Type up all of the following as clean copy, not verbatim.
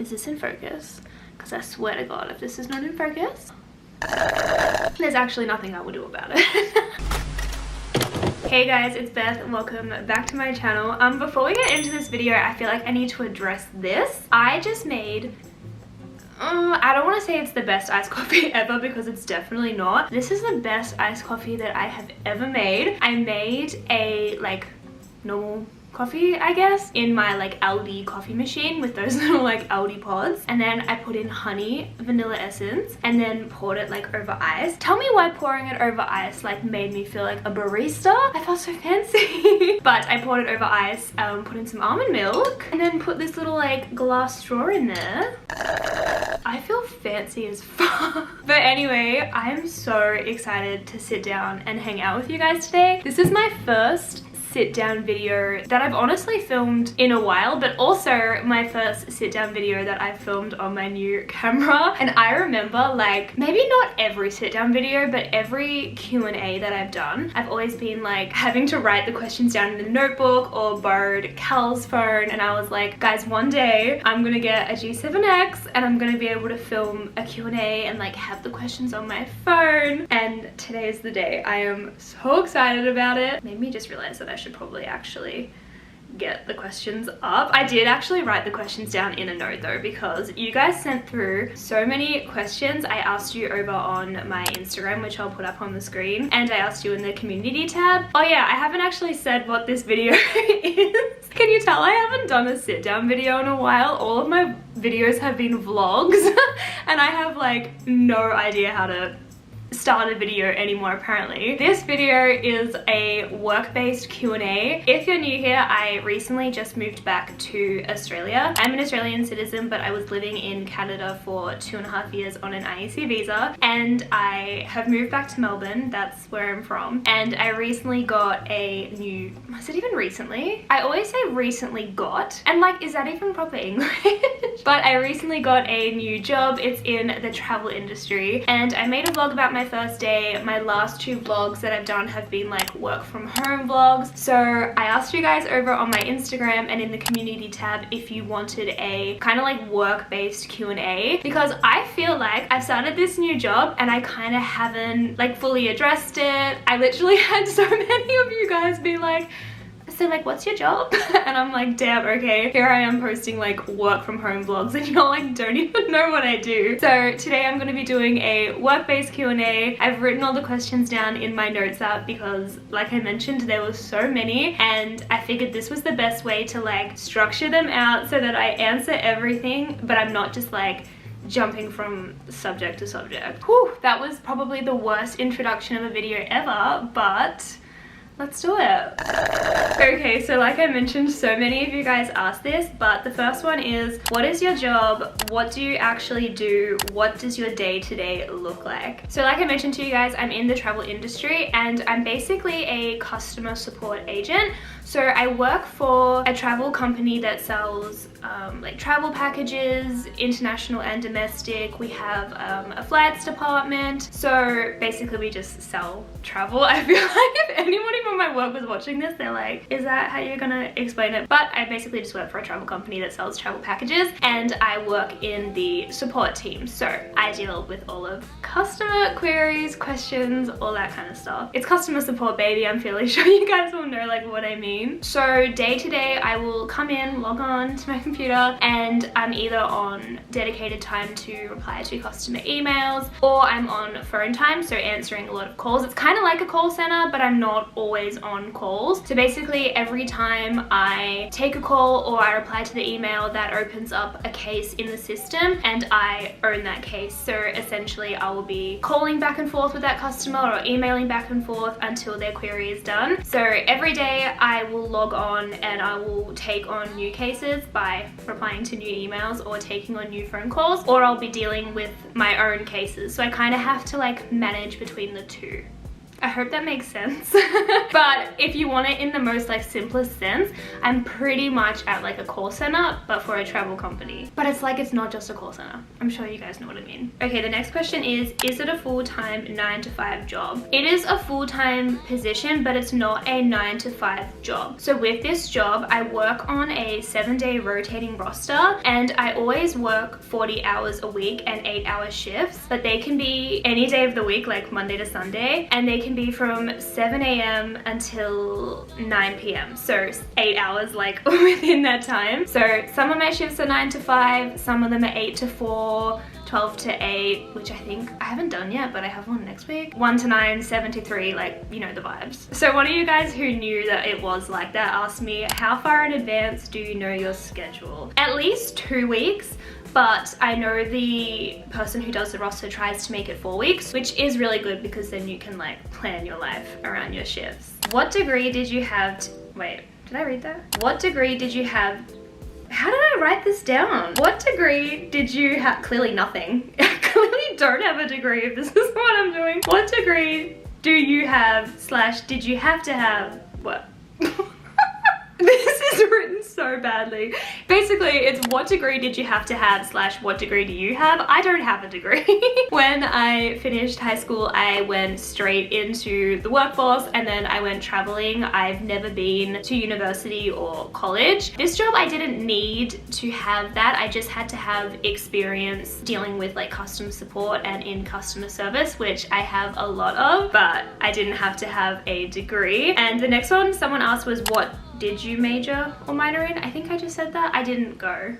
Is this in focus? Because I swear to God, if this is not in focus, there's actually nothing I will do about it. Hey guys, it's Beth and welcome back to my channel. Before we get into this video, I feel like I need to address this. I just made I don't want to say it's the best iced coffee ever because it's definitely not. This is the best iced coffee that I have ever made. I made a like normal coffee, I guess, in my like Aldi coffee machine with those little like Aldi pods, and then I put in honey, vanilla essence, and then poured it like over ice. Tell me why pouring it over ice like made me feel like a barista. I felt so fancy. But I poured it over ice, put in some almond milk, and then put this little like glass straw in there. I feel fancy as fuck. But anyway, I'm so excited to sit down and hang out with you guys today. This is my first sit down video that I've honestly filmed in a while, but also my first sit down video that I filmed on my new camera. And I remember, like, maybe not every sit down video, but every Q&A that I've done, I've always been like having to write the questions down in a notebook or borrowed Cal's phone. And I was like, guys, one day I'm gonna get a G7X and I'm gonna be able to film a Q&A and like have the questions on my phone. And today is the day. I am so excited about it. Made me just realize that I should probably actually get the questions up. I did actually write the questions down in a note though, because you guys sent through so many questions. I asked you over on my Instagram, which I'll put up on the screen, and I asked you in the community tab. Oh yeah, I haven't actually said what this video is. Can you tell I haven't done a sit down video in a while? All of my videos have been vlogs and I have like no idea how to start a video anymore apparently. This video is a work-based Q&A. If you're new here, I recently just moved back to Australia. I'm an Australian citizen, but I was living in Canada for 2.5 years on an IEC visa, and I have moved back to Melbourne. That's where I'm from. And I recently got a new, was it even recently? I always say recently got, and like, is that even proper English? But I recently got a new job. It's in the travel industry, and I made a vlog about my first day. My last 2 vlogs that I've done have been like work from home vlogs. So I asked you guys over on my Instagram and in the community tab if you wanted a kind of like work-based Q&A, because I feel like I've started this new job and I kind of haven't like fully addressed it. I literally had so many of you guys be like, so like, what's your job? And I'm like, damn, okay, here I am posting like work from home vlogs and you're like, don't even know what I do. So today I'm going to be doing a work-based Q&A. I've written all the questions down in my notes app because like I mentioned, there were so many, and I figured this was the best way to like structure them out so that I answer everything, but I'm not just like jumping from subject to subject. Whew, that was probably the worst introduction of a video ever, but let's do it. Okay, so like I mentioned, so many of you guys asked this, but the first one is, what is your job? What do you actually do? What does your day-to-day look like? So like I mentioned to you guys, I'm in the travel industry and I'm basically a customer support agent. So I work for a travel company that sells like travel packages, international and domestic. We have a flights department. So basically we just sell travel. I feel like if anybody from my work was watching this, they're like, is that how you're gonna explain it? But I basically just work for a travel company that sells travel packages, and I work in the support team. So I deal with all of customer queries, questions, all that kind of stuff. It's customer support, baby. I'm fairly sure you guys will know like what I mean. So day to day, I will come in, log on to my computer, and I'm either on dedicated time to reply to customer emails, or I'm on phone time, so answering a lot of calls. It's kind of like a call center, but I'm not always on calls. So basically every time I take a call or I reply to the email, that opens up a case in the system and I own that case. So essentially I will be calling back and forth with that customer or emailing back and forth until their query is done. So every day I will log on and I will take on new cases by replying to new emails or taking on new phone calls, or I'll be dealing with my own cases. So I kind of have to like manage between the two. I hope that makes sense. But if you want it in the most like simplest sense, I'm pretty much at like a call center, but for a travel company. But it's like, it's not just a call center. I'm sure you guys know what I mean. Okay, the next question is it a full-time 9-to-5 job? It is a full-time position, but it's not a 9-to-5 job. So with this job, I work on a 7-day rotating roster, and I always work 40 hours a week and 8-hour shifts, but they can be any day of the week, like Monday to Sunday, and they can be from 7 a.m. until 9 p.m. So 8 hours like within that time. So some of my shifts are 9 to 5, some of them are 8 to 4, 12 to 8, which I think I haven't done yet, but I have one next week. 1 to 9, 7 to 3, like, you know the vibes. So one of you guys who knew that it was like that asked me, how far in advance do you know your schedule? At least 2 weeks. But I know the person who does the roster tries to make it 4 weeks, which is really good because then you can like plan your life around your shifts. What degree did you have wait, did I read that? What degree did you have? How did I write this down? What degree did you have? Clearly nothing. I clearly don't have a degree if this is what I'm doing. What degree do you have / did you have to have? What? This is written so badly. Basically, it's what degree did you have to have / what degree do you have? I don't have a degree. When I finished high school, I went straight into the workforce and then I went traveling. I've never been to university or college. This job, I didn't need to have that. I just had to have experience dealing with like customer support and in customer service, which I have a lot of, but I didn't have to have a degree. And the next one someone asked was, what did you major or minor in? I think I just said that. I didn't go.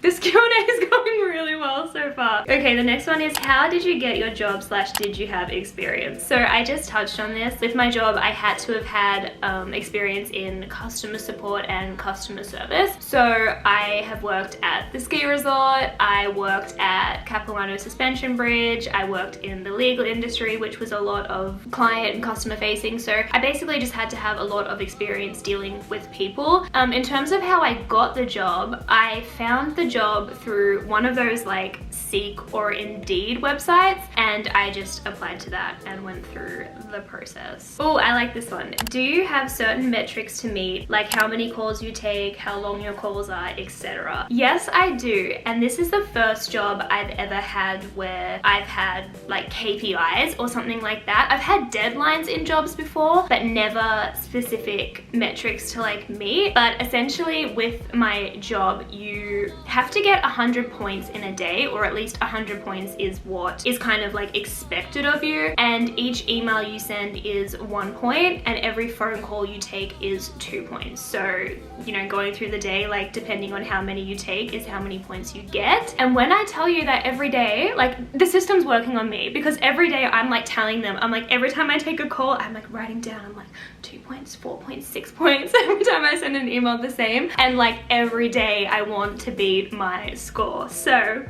This Q&A is going really well so far. Okay, the next one is, how did you get your job / did you have experience? So I just touched on this. With my job, I had to have had experience in customer support and customer service. So I have worked at the ski resort, I worked at Capilano Suspension Bridge, I worked in the legal industry, which was a lot of client and customer facing. So I basically just had to have a lot of experience dealing with people. In terms of how I got the job, I found the job through one of those like Seek or Indeed websites, and I just applied to that and went through the process. Oh, I like this one. Do you have certain metrics to meet, like how many calls you take, how long your calls are, etc.? Yes, I do, and this is the first job I've ever had where I've had like KPIs or something like that. I've had deadlines in jobs before, but never specific metrics to like meet. But essentially with my job, you have to get 100 points in a day, or at least 100 points is what is kind of like expected of you, and each email you send is 1 point and every phone call you take is 2 points. So, you know, going through the day, like depending on how many you take is how many points you get. And when I tell you that every day, like the system's working on me, because every day I'm like telling them, I'm like, every time I take a call, I'm like writing down, I'm like 2 points, 4 points, 6 points every time I send an email the same, and like every day I want to beat my score. So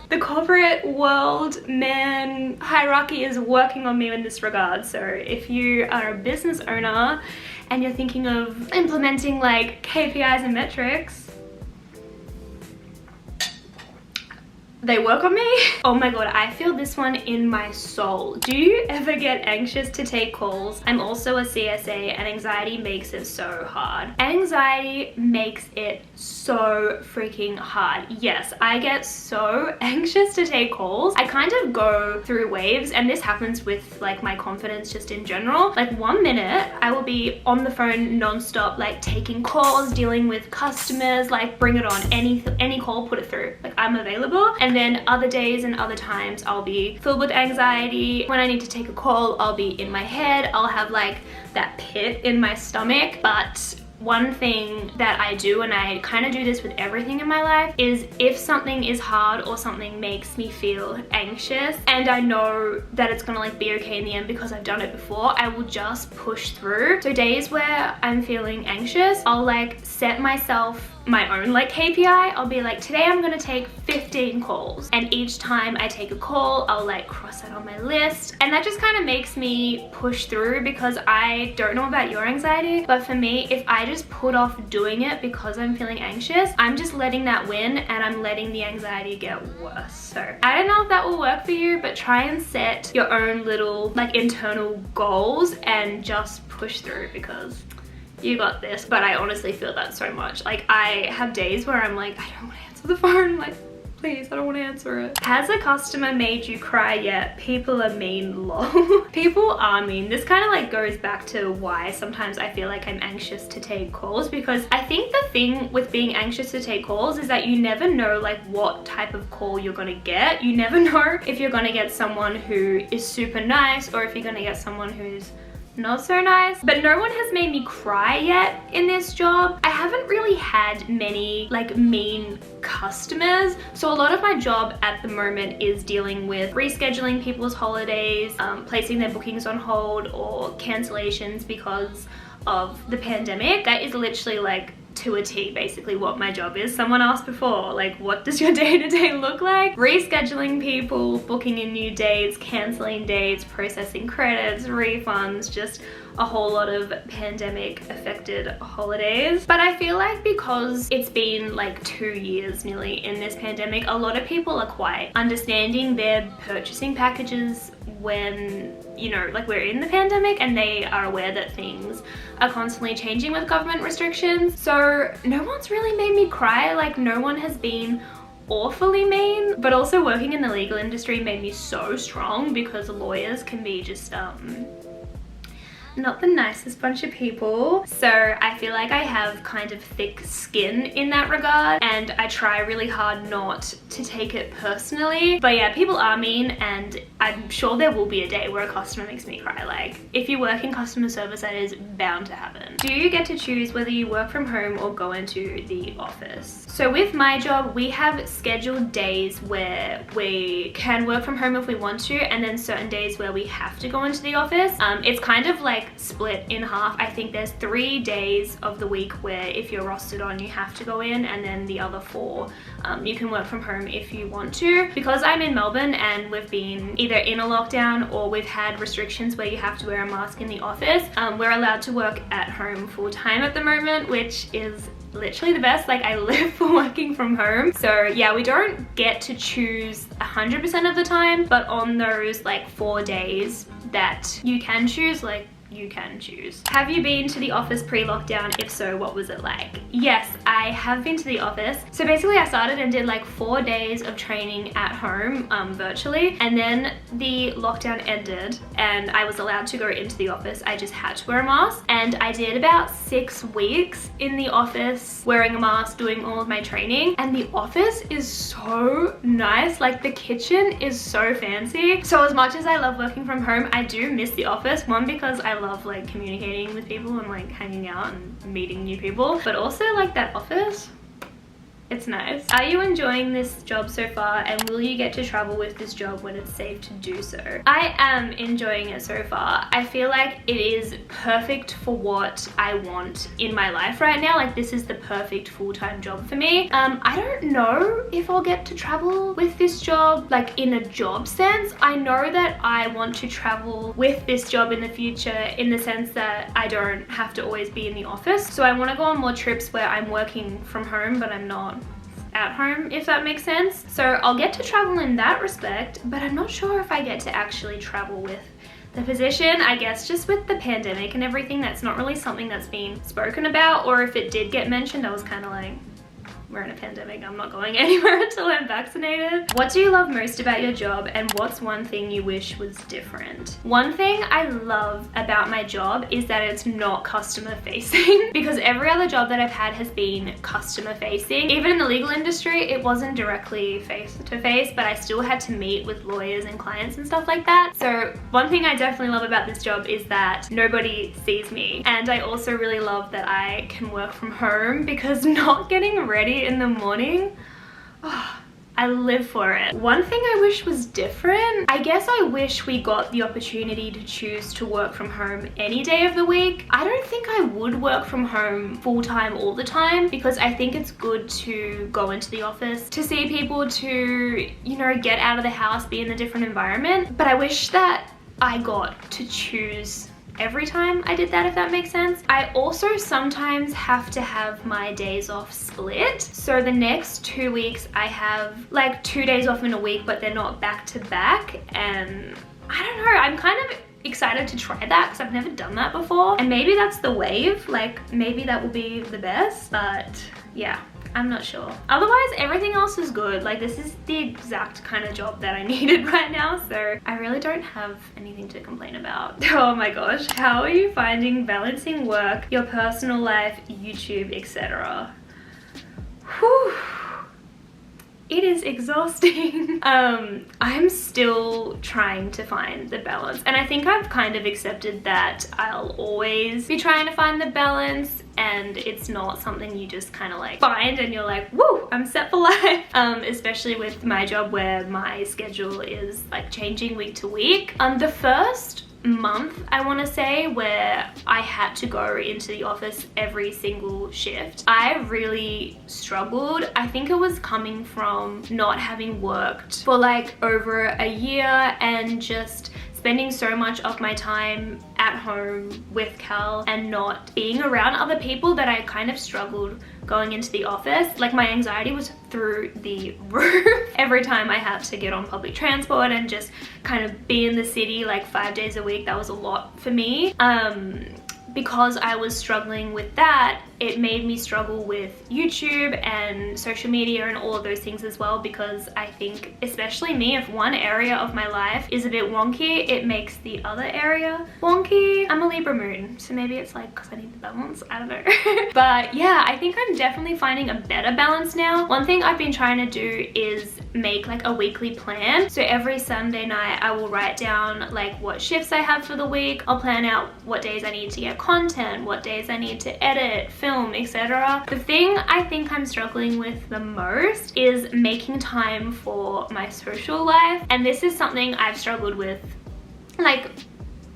the corporate world, man, hierarchy is working on me in this regard. So if you are a business owner and you're thinking of implementing like KPIs and metrics, they work on me. Oh my god, I feel this one in my soul. Do you ever get anxious to take calls? I'm also a CSA and anxiety makes it so hard. Anxiety makes it so freaking hard. Yes, I get so anxious to take calls. I kind of go through waves, and this happens with like my confidence just in general. Like 1 minute I will be on the phone non-stop, like taking calls, dealing with customers, like bring it on, any call, put it through, like I'm available. And then other days and other times I'll be filled with anxiety. When I need to take a call, I'll be in my head, I'll have like that pit in my stomach. But one thing that I do, and I kind of do this with everything in my life, is if something is hard or something makes me feel anxious and I know that it's gonna like be okay in the end because I've done it before, I will just push through. So days where I'm feeling anxious, I'll like set myself my own like KPI. I'll be like, today I'm gonna take 15 calls, and each time I take a call I'll like cross that on my list, and that just kind of makes me push through, because I don't know about your anxiety, but for me, if I just put off doing it because I'm feeling anxious, I'm just letting that win and I'm letting the anxiety get worse. So I don't know if that will work for you, but try and set your own little like internal goals and just push through, because you got this. But I honestly feel that so much. Like, I have days where I'm like, I don't want to answer the phone, like, please, I don't want to answer it. Has a customer made you cry yet? People are mean, lol. People are mean. This kind of like goes back to why sometimes I feel like I'm anxious to take calls, because I think the thing with being anxious to take calls is that you never know like what type of call you're gonna get. You never know if you're gonna get someone who is super nice or if you're gonna get someone who's not so nice. But no one has made me cry yet in this job. I haven't really had many like mean customers, so a lot of my job at the moment is dealing with rescheduling people's holidays, placing their bookings on hold, or cancellations because of the pandemic. That is literally like to a T basically what my job is. Someone asked before, like, what does your day-to-day look like? Rescheduling people, booking in new dates, canceling dates, processing credits, refunds, just a whole lot of pandemic affected holidays. But I feel like because it's been like 2 years nearly in this pandemic, a lot of people are quite understanding. They're purchasing packages when, you know, like we're in the pandemic, and they are aware that things are constantly changing with government restrictions. So no one's really made me cry. Like, no one has been awfully mean. But also working in the legal industry made me so strong, because lawyers can be just not the nicest bunch of people. So I feel like I have kind of thick skin in that regard, and I try really hard not to take it personally. But yeah, people are mean, and I'm sure there will be a day where a customer makes me cry. Like, if you work in customer service, that is bound to happen. Do you get to choose whether you work from home or go into the office? So with my job, we have scheduled days where we can work from home if we want to, and then certain days where we have to go into the office. It's kind of like split in half. I think there's 3 days of the week where if you're rostered on, you have to go in, and then the other 4 you can work from home if you want to. Because I'm in Melbourne and we've been either in a lockdown or we've had restrictions where you have to wear a mask in the office, we're allowed to work at home full time at the moment, which is literally the best. Like, I live for working from home. So yeah, we don't get to choose 100% of the time, but on those like 4 days that you can choose, like, you can choose. Have you been to the office pre-lockdown? If so, what was it like? Yes, I have been to the office. So basically I started and did like 4 days of training at home virtually, and then the lockdown ended and I was allowed to go into the office. I just had to wear a mask, and I did about 6 weeks in the office wearing a mask, doing all of my training. And the office is so nice. Like, the kitchen is so fancy. So as much as I love working from home, I do miss the office. One, because I love like communicating with people and like hanging out and meeting new people, but also like that office, it's nice. Are you enjoying this job so far, and will you get to travel with this job when it's safe to do so? I am enjoying it so far. I feel like it is perfect for what I want in my life right now. Like, this is the perfect full-time job for me. I don't know if I'll get to travel with this job like in a job sense. I know that I want to travel with this job in the future, in the sense that I don't have to always be in the office. So I want to go on more trips where I'm working from home but I'm not at home, if that makes sense. So I'll get to travel in that respect, but I'm not sure if I get to actually travel with the position. I guess just with the pandemic and everything, that's not really something that's been spoken about, or if it did get mentioned, I was kind of like, we're in a pandemic, I'm not going anywhere until I'm vaccinated. What do you love most about your job, and what's one thing you wish was different? One thing I love about my job is that it's not customer facing because every other job that I've had has been customer facing. Even in the legal industry, it wasn't directly face to face, but I still had to meet with lawyers and clients and stuff like that. So one thing I definitely love about this job is that nobody sees me. And I also really love that I can work from home, because not getting ready in the morning, oh, I I live for it. One thing I wish was different, I guess I wish we got the opportunity to choose to work from home any day of the week. I don't think I would work from home full-time all the time, because I think it's good to go into the office, to see people, to, you know, get out of the house, be in a different environment. But I wish that I got to choose every time I did that, if that makes sense. I also sometimes have to have my days off split. So the next 2 weeks I have like 2 days off in a week, but they're not back to back. And I don't know, I'm kind of excited to try that because I've never done that before. And maybe that's the wave, like maybe that will be the best, but yeah. I'm not sure. Otherwise, everything else is good. Like, this is the exact kind of job that I needed right now, so I really don't have anything to complain about. Oh my gosh. How are you finding balancing work, your personal life, YouTube, etc.? Whew. It is exhausting. I'm still trying to find the balance, and I think I've kind of accepted that I'll always be trying to find the balance, and it's not something you just kind of like find and you're like, woo, I'm set for life. Especially with my job where my schedule is like changing week to week. The first month, I want to say, where I had to go into the office every single shift, I really struggled. I think it was coming from not having worked for like over a year and just spending so much of my time at home with Cal and not being around other people that I kind of struggled going into the office. Like, my anxiety was through the roof every time I had to get on public transport and just kind of be in the city like 5 days a week. That was a lot for me. Because I was struggling with that, it made me struggle with YouTube and social media and all of those things as well, because I think, especially me, if one area of my life is a bit wonky, it makes the other area wonky. I'm a Libra moon, so maybe it's like because I need the balance, I don't know. But yeah, I think I'm definitely finding a better balance now. One thing I've been trying to do is make like a weekly plan. So every Sunday night I will write down like what shifts I have for the week. I'll plan out what days I need to get content, what days I need to edit, film, etc. The thing I think I'm struggling with the most is making time for my social life, and this is something I've struggled with, like,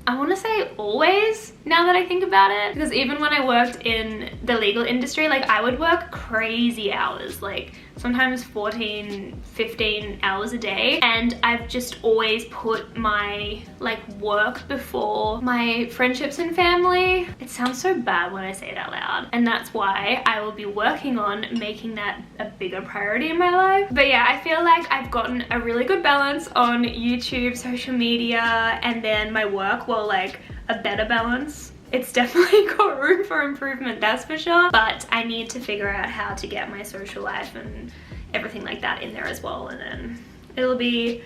I want to say always, now that I think about it, because even when I worked in the legal industry, like, I would work crazy hours, like sometimes 14, 15 hours a day, and I've just always put my like work before my friendships and family. It sounds so bad when I say it out loud, and that's why I will be working on making that a bigger priority in my life. But yeah, I feel like I've gotten a really good balance on YouTube, social media, and then my work, well, like a better balance. It's definitely got room for improvement, that's for sure, but I need to figure out how to get my social life and everything like that in there as well, and then it'll be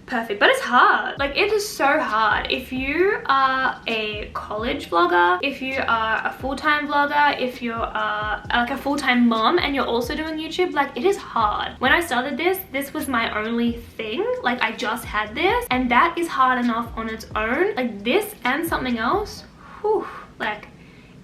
perfect. But it's hard. Like, it is so hard. If you are a college vlogger, if you are a full-time vlogger, if you are like a full-time mom and you're also doing YouTube, like, it is hard. When I started this was my only thing. Like, I just had this, and that is hard enough on its own. Like, this and something else, whew, like,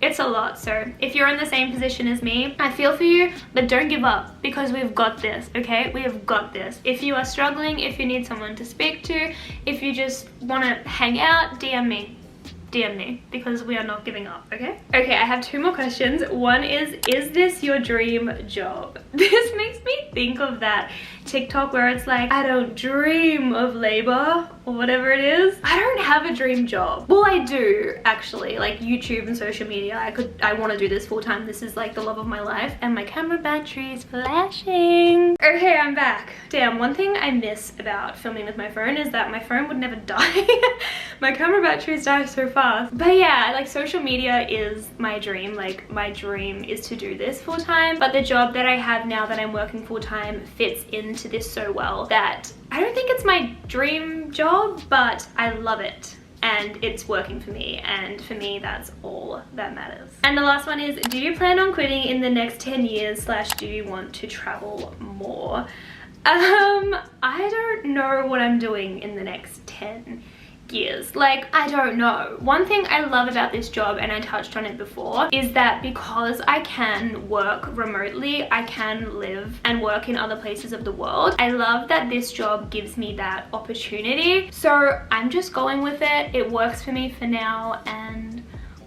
it's a lot. So if you're in the same position as me, I feel for you, but don't give up, because we've got this, okay? We have got this. If you are struggling, if you need someone to speak to, if you just want to hang out, DM me, because we are not giving up, okay? Okay, I have 2 more questions. One is this your dream job? This makes me think of that TikTok where it's like, I don't dream of labor, or whatever it is. I don't have a dream job. Well, I do, actually. Like, YouTube and social media, I want to do this full time. This is like the love of my life, and my camera battery is flashing. Okay, I'm back. Damn, one thing I miss about filming with my phone is that my phone would never die. My camera batteries die so fast. But yeah, like, social media is my dream. Like, my dream is to do this full time, but the job that I have now that I'm working full time fits into this so well that I don't think it's my dream job, but I love it and it's working for me, and for me that's all that matters. And the last one is, do you plan on quitting in the next 10 years / do you want to travel more? I don't know what I'm doing in the next 10 gears. Like, I don't know. One thing I love about this job, and I touched on it before, is that because I can work remotely, I can live and work in other places of the world. I love that this job gives me that opportunity. So I'm just going with it. It works for me for now, and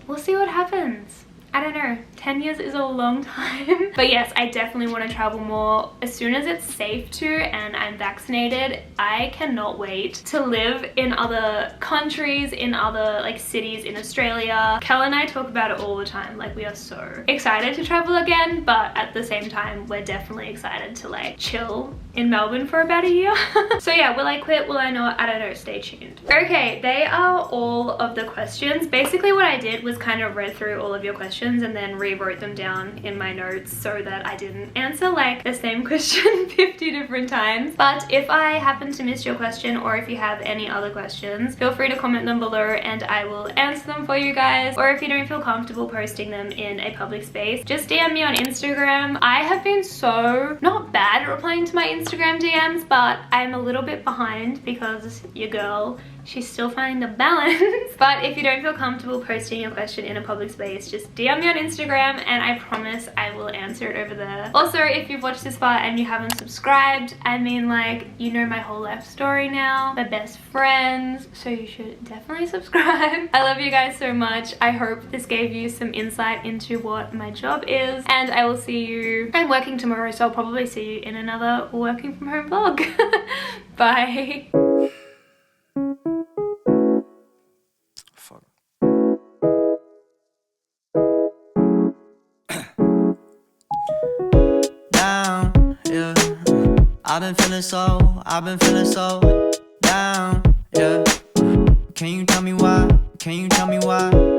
we'll see what happens. I don't know, 10 years is a long time. But yes, I definitely want to travel more as soon as it's safe to and I'm vaccinated. I cannot wait to live in other countries, in other like cities in Australia. Kel and I talk about it all the time. Like, we are so excited to travel again, but at the same time, we're definitely excited to like chill in Melbourne for about a year. So yeah, will I quit? Will I not? I don't know, stay tuned. Okay, they are all of the questions. Basically what I did was kind of read through all of your questions and then rewrote them down in my notes so that I didn't answer like the same question 50 different times. But if I happen to miss your question, or if you have any other questions, feel free to comment them below and I will answer them for you guys. Or if you don't feel comfortable posting them in a public space, just DM me on Instagram. I have been so not bad at replying to my Instagram DMs, but I'm a little bit behind because your girl, she's still finding the balance. But if you don't feel comfortable posting your question in a public space, just DM me on Instagram and I promise I will answer it over there. Also, if you've watched this far and you haven't subscribed, I mean, like, you know my whole life story now. We're best friends, so you should definitely subscribe. I love you guys so much. I hope this gave you some insight into what my job is, and I will see you. I'm working tomorrow, so I'll probably see you in another working from home vlog. Bye. I've been feeling so down, yeah. Can you tell me why? Can you tell me why?